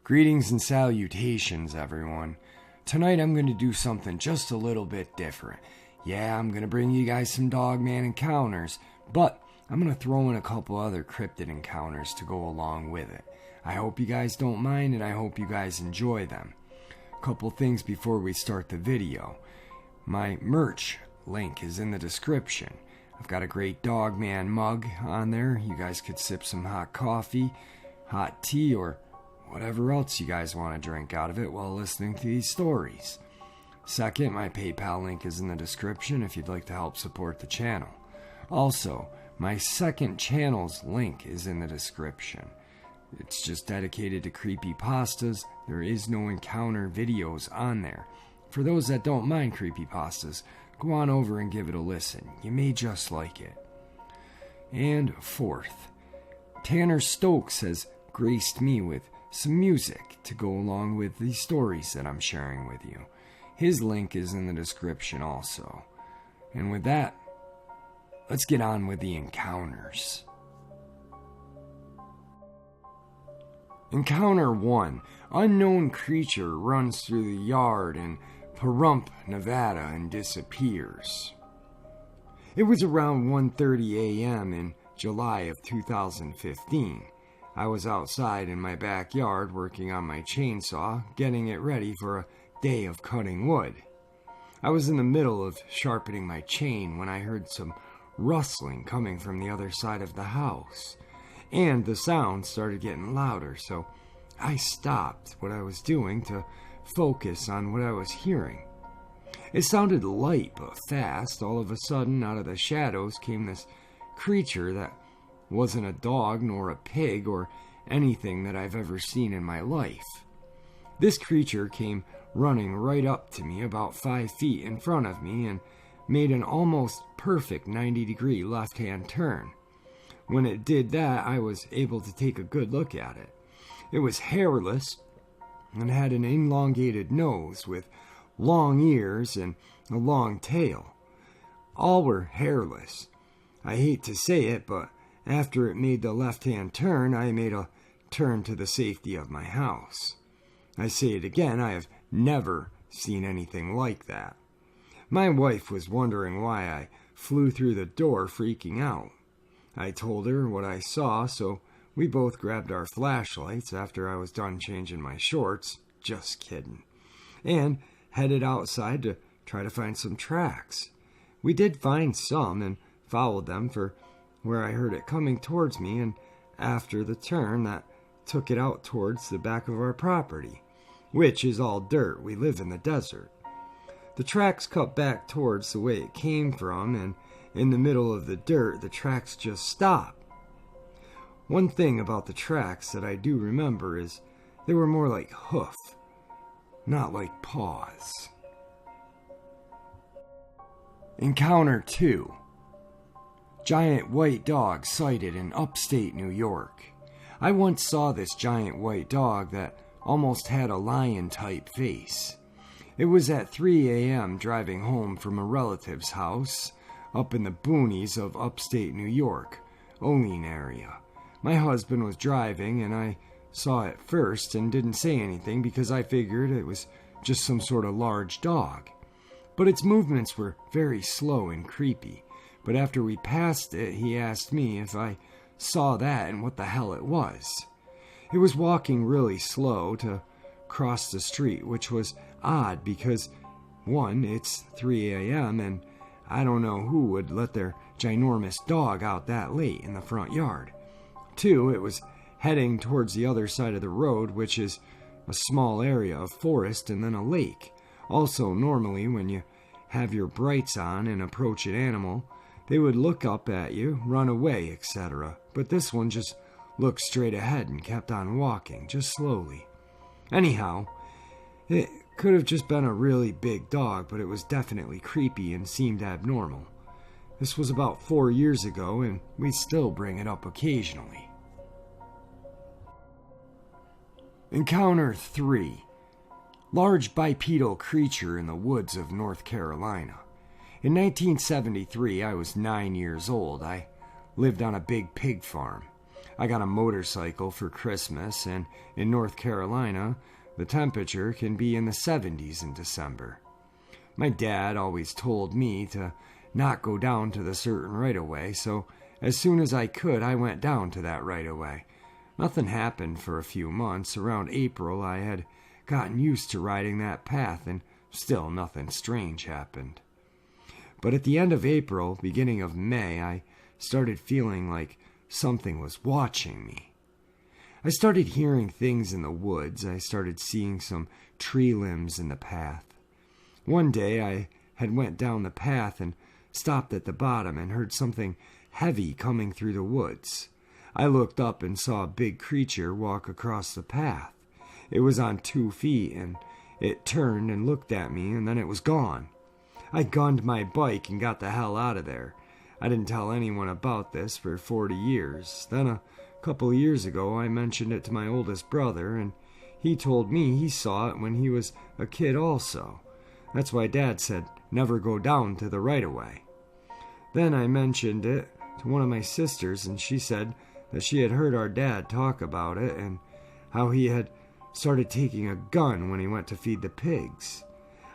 Greetings and salutations, everyone. Tonight I'm going to do something just a little bit different. Yeah, I'm going to bring you guys some Dogman encounters, but I'm going to throw in a couple other cryptid encounters to go along with it. I hope you guys don't mind, and I hope you guys enjoy them. A couple things before we start the video. My merch link is in the description. I've got a great Dogman mug on there. You guys could sip some hot coffee, hot tea, or whatever else you guys want to drink out of it while listening to these stories. Second, my PayPal link is in the description if you'd like to help support the channel. Also, my second channel's link is in the description. It's just dedicated to creepypastas. There is no encounter videos on there. For those that don't mind creepypastas, go on over and give it a listen. You may just like it. And fourth, Tanner Stokes has graced me with some music to go along with the stories that I'm sharing with you. His link is in the description also. And with that, let's get on with the encounters. Encounter 1. Unknown creature runs through the yard in Pahrump, Nevada and disappears. It was around 1:30 a.m. in July of 2015. I was outside in my backyard working on my chainsaw, getting it ready for a day of cutting wood. I was in the middle of sharpening my chain when I heard some rustling coming from the other side of the house, and the sound started getting louder, so I stopped what I was doing to focus on what I was hearing. It sounded light but fast. All of a sudden, out of the shadows came this creature that wasn't a dog nor a pig or anything that I've ever seen in my life. This creature came running right up to me about 5 feet in front of me and made an almost perfect 90-degree left-hand turn. When it did that, I was able to take a good look at it. It was hairless and had an elongated nose with long ears and a long tail. All were hairless. I hate to say it, but after it made the left-hand turn, I made a turn to the safety of my house. I say it again, I have never seen anything like that. My wife was wondering why I flew through the door freaking out. I told her what I saw, so we both grabbed our flashlights after I was done changing my shorts, just kidding, and headed outside to try to find some tracks. We did find some and followed them for where I heard it coming towards me, and after the turn that took it out towards the back of our property, which is all dirt. We live in the desert. The tracks cut back towards the way it came from, and in the middle of the dirt, the tracks just stop. One thing about the tracks that I do remember is they were more like hoof, not like paws. Encounter 2. Giant white dog sighted in upstate New York. I once saw this giant white dog that almost had a lion-type face. It was at 3 a.m. driving home from a relative's house up in the boonies of upstate New York, Olean area. My husband was driving, and I saw it first and didn't say anything because I figured it was just some sort of large dog. But its movements were very slow and creepy. But after we passed it, he asked me if I saw that and what the hell it was. It was walking really slow to cross the street, which was odd because, 1, it's 3 a.m. and I don't know who would let their ginormous dog out that late in the front yard. 2, it was heading towards the other side of the road, which is a small area of forest and then a lake. Also, normally when you have your brights on and approach an animal, they would look up at you, run away, etc. But this one just looked straight ahead and kept on walking, just slowly. Anyhow, it could have just been a really big dog, but it was definitely creepy and seemed abnormal. This was about 4 years ago, and we still bring it up occasionally. Encounter 3. Large bipedal creature in the woods of North Carolina. In 1973, I was 9 years old. I lived on a big pig farm. I got a motorcycle for Christmas, and in North Carolina, the temperature can be in the 70s in December. My dad always told me to not go down to the certain right-of-way, so as soon as I could, I went down to that right-of-way. Nothing happened for a few months. Around April, I had gotten used to riding that path, and still nothing strange happened. But at the end of April, beginning of May, I started feeling like something was watching me. I started hearing things in the woods. I started seeing some tree limbs in the path. One day I had went down the path and stopped at the bottom and heard something heavy coming through the woods. I looked up and saw a big creature walk across the path. It was on 2 feet, and it turned and looked at me, and then it was gone. I gunned my bike and got the hell out of there. I didn't tell anyone about this for 40 years. Then a couple of years ago, I mentioned it to my oldest brother, and he told me he saw it when he was a kid also. That's why Dad said, never go down to the right-of-way. Then I mentioned it to one of my sisters, and she said that she had heard our dad talk about it and how he had started taking a gun when he went to feed the pigs.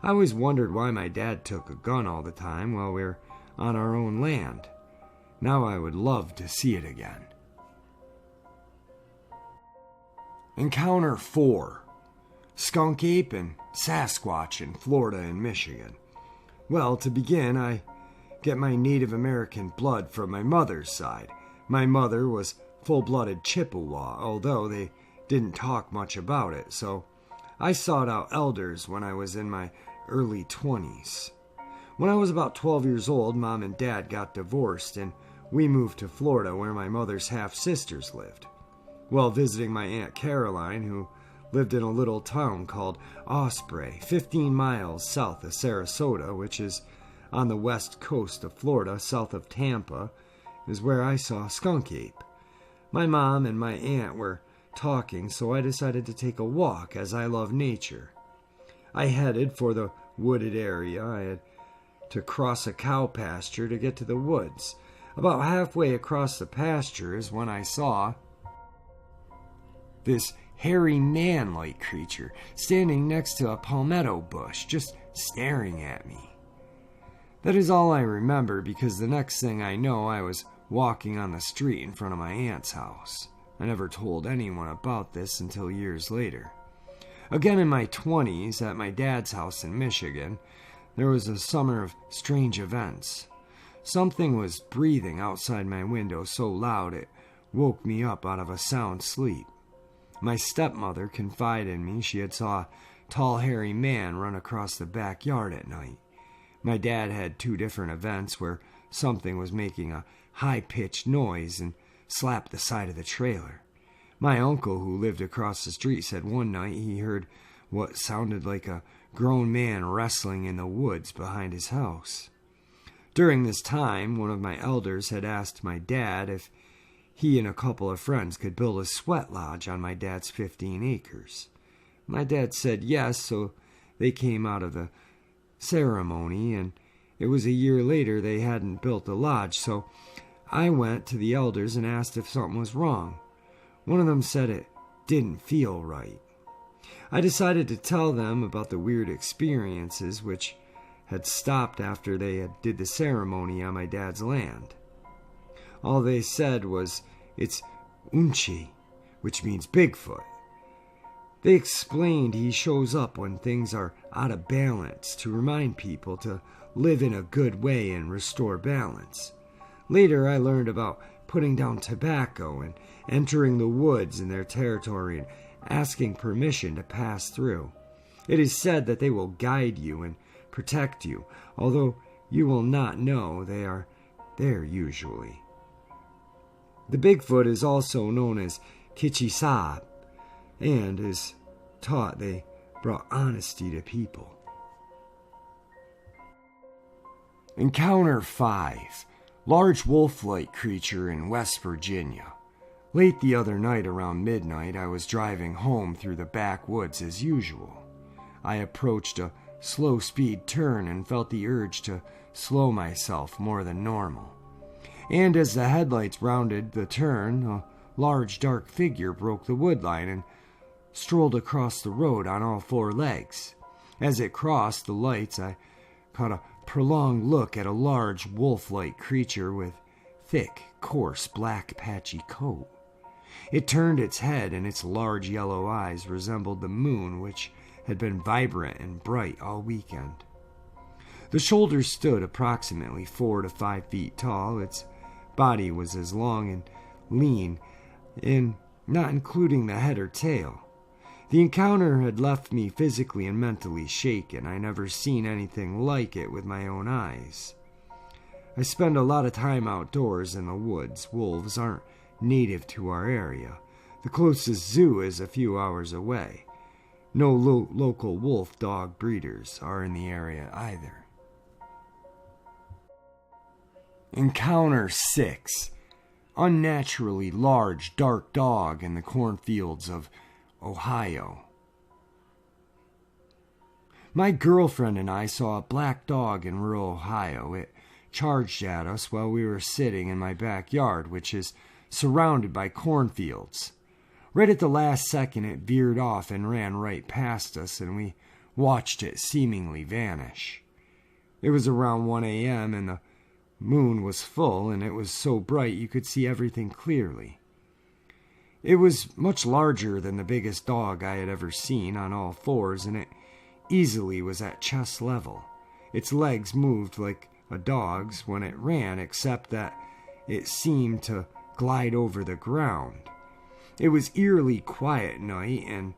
I always wondered why my dad took a gun all the time while we were on our own land. Now I would love to see it again. Encounter 4. Skunk ape and Sasquatch in Florida and Michigan. Well, to begin, I get my Native American blood from my mother's side. My mother was full-blooded Chippewa, although they didn't talk much about it, so I sought out elders when I was in my early 20s. When I was about 12 years old, Mom and Dad got divorced, and we moved to Florida where my mother's half-sisters lived. While visiting my Aunt Caroline, who lived in a little town called Osprey, 15 miles south of Sarasota, which is on the west coast of Florida, south of Tampa, is where I saw a skunk ape. My mom and my aunt were talking, so I decided to take a walk as I love nature. I headed for the wooded area. I had to cross a cow pasture to get to the woods. About halfway across the pasture is when I saw this hairy man-like creature standing next to a palmetto bush, just staring at me. That is all I remember, because the next thing I know, I was walking on the street in front of my aunt's house. I never told anyone about this until years later. Again in my 20s, at my dad's house in Michigan, there was a summer of strange events. Something was breathing outside my window so loud it woke me up out of a sound sleep. My stepmother confided in me she had saw a tall, hairy man run across the backyard at night. My dad had 2 different events where something was making a high-pitched noise and slapped the side of the trailer. My uncle, who lived across the street, said one night he heard what sounded like a grown man wrestling in the woods behind his house. During this time, one of my elders had asked my dad if he and a couple of friends could build a sweat lodge on my dad's 15 acres. My dad said yes, so they came out of the ceremony, and it was a year later they hadn't built the lodge, so I went to the elders and asked if something was wrong. One of them said it didn't feel right. I decided to tell them about the weird experiences which had stopped after they had did the ceremony on my dad's land. All they said was, it's Unchi, which means Bigfoot. They explained he shows up when things are out of balance to remind people to live in a good way and restore balance. Later, I learned about putting down tobacco and entering the woods in their territory and asking permission to pass through. It is said that they will guide you and protect you, although you will not know they are there usually. The Bigfoot is also known as Kichisab, and is taught they brought honesty to people. Encounter 5. Large wolf-like creature in West Virginia. Late the other night around midnight, I was driving home through the backwoods as usual. I approached a slow-speed turn and felt the urge to slow myself more than normal. And as the headlights rounded the turn, a large dark figure broke the wood line and strolled across the road on all four legs. As it crossed the lights, I caught a prolonged look at a large wolf-like creature with thick, coarse, black, patchy coat. It turned its head, and its large yellow eyes resembled the moon, which had been vibrant and bright all weekend. The shoulders stood approximately 4 to 5 feet tall. Its body was as long and lean, not including the head or tail. The encounter had left me physically and mentally shaken. I never seen anything like it with my own eyes. I spend a lot of time outdoors in the woods. Wolves aren't native to our area. The closest zoo is a few hours away. No local wolf dog breeders are in the area either. Encounter 6. Unnaturally large dark dog in the cornfields of Ohio. My girlfriend and I saw a black dog in rural Ohio. It charged at us while we were sitting in my backyard, which is surrounded by cornfields. Right at the last second, it veered off and ran right past us, and we watched it seemingly vanish. It was around 1 a.m., and the moon was full, and it was so bright you could see everything clearly. It was much larger than the biggest dog I had ever seen on all fours, and it easily was at chest level. Its legs moved like a dog's when it ran, except that it seemed to glide over the ground. It was eerily quiet at night, and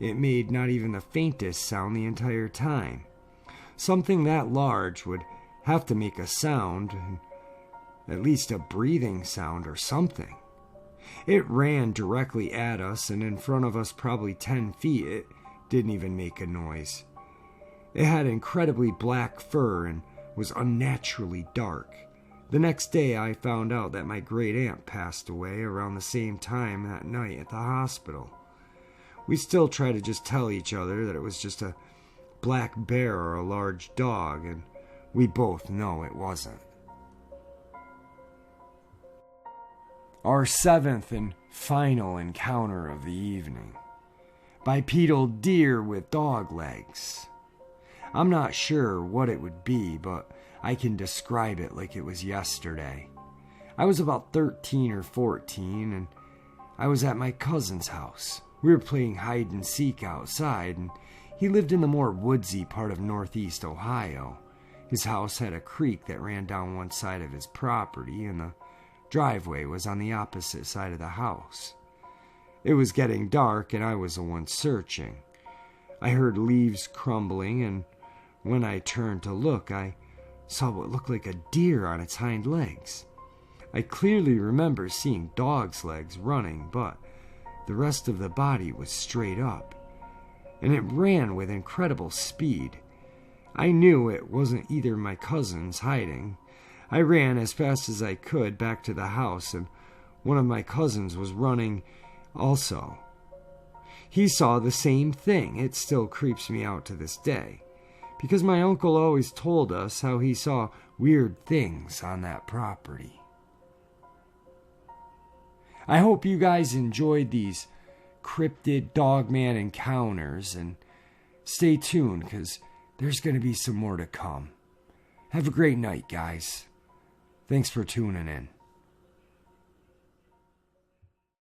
it made not even the faintest sound the entire time. Something that large would have to make a sound, at least a breathing sound or something. It ran directly at us, and in front of us probably 10 feet. It didn't even make a noise. It had incredibly black fur and was unnaturally dark. The next day I found out that my great aunt passed away around the same time that night at the hospital. We still try to just tell each other that it was just a black bear or a large dog, and we both know it wasn't. Our 7th and final encounter of the evening. Bipedal deer with dog legs. I'm not sure what it would be, but I can describe it like it was yesterday. I was about 13 or 14, and I was at my cousin's house. We were playing hide and seek outside, and he lived in the more woodsy part of northeast Ohio. His house had a creek that ran down one side of his property, and the driveway was on the opposite side of the house. It was getting dark, and I was the one searching. I heard leaves crumbling, and when I turned to look, I saw what looked like a deer on its hind legs. I clearly remember seeing dog's legs running, but the rest of the body was straight up, and it ran with incredible speed. I knew it wasn't either my cousin's hiding. I ran as fast as I could back to the house, and one of my cousins was running also. He saw the same thing. It still creeps me out to this day, because my uncle always told us how he saw weird things on that property. I hope you guys enjoyed these cryptid Dogman encounters, and stay tuned because there's going to be some more to come. Have a great night, guys. Thanks for tuning in.